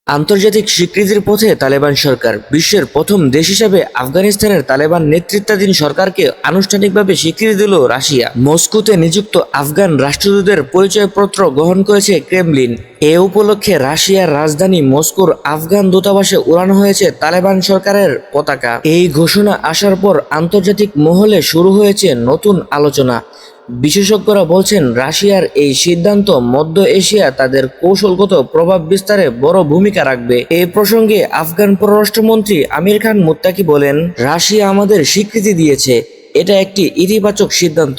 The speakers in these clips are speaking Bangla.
আন্তর্জাতিক স্বীকৃতির পথে তালেবান সরকার। বিশ্বের প্রথম দেশ হিসেবে আফগানিস্তানের তালেবান নেতৃত্বাধীন সরকারকে আনুষ্ঠানিকভাবে স্বীকৃতি দিল রাশিয়া। মস্কোতে নিযুক্ত আফগান রাষ্ট্রদূতের পরিচয়পত্র গ্রহণ করেছে ক্রেমলিন। এ উপলক্ষে রাশিয়ার রাজধানী মস্কোর আফগান দূতাবাসে উড়ানো হয়েছে তালেবান সরকারের পতাকা। এই ঘোষণা আসার পর আন্তর্জাতিক মহলে শুরু হয়েছে নতুন আলোচনা। বিশেষজ্ঞরা বলছেন, রাশিয়ার এই সিদ্ধান্ত মধ্য এশিয়া তাদের কৌশলগত প্রভাব বিস্তারে বড় ভূমিকা রাখবে। এই প্রসঙ্গে আফগান পররাষ্ট্রমন্ত্রী আমির খান মুত্তাকি বলেন, রাশিয়া আমাদের স্বীকৃতি দিয়েছে, এটা একটি ইতিবাচক সিদ্ধান্ত।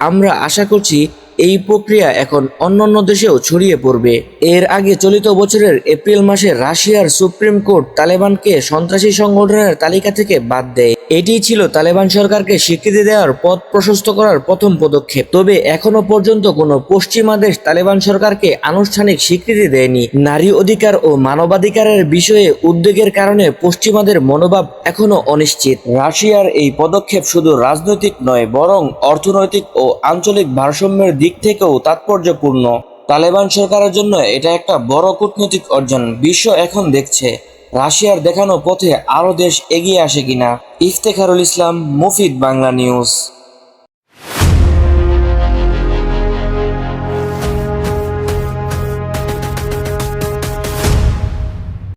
আমরা আশা করছি এই প্রক্রিয়া এখন অন্যান্য দেশেও ছড়িয়ে পড়বে। এর আগে চলিত বছরের এপ্রিল মাসে রাশিয়ার সুপ্রিম কোর্ট তালেবানকে সন্ত্রাসী সংগঠনের তালিকা থেকে বাদ দেয়। এটি ছিল তালেবান সরকারকে স্বীকৃতি দেওয়ার পথ প্রশস্ত করার প্রথম পদক্ষেপ। তবে এখনো পর্যন্ত কোনো পশ্চিমা দেশ তালেবান সরকারকে আনুষ্ঠানিক স্বীকৃতি দেয়নি। নারী অধিকার ও মানবাধিকারের বিষয়ে উদ্বেগের কারণে পশ্চিমাদের মনোভাব এখনো অনিশ্চিত। রাশিয়ার এই পদক্ষেপ শুধু রাজনৈতিক নয়, বরং অর্থনৈতিক ও আঞ্চলিক ভারসাম্যের দিক থেকেও তাৎপর্যপূর্ণ। তালেবান সরকারের জন্য এটা একটা বড় কূটনৈতিক অর্জন। বিশ্ব এখন দেখছে রাশিয়ার দেখানো পথে আরও দেশ এগিয়ে আসে কিনা। ইফতেখারুল ইসলাম, মুফিদ, বাংলা নিউজ।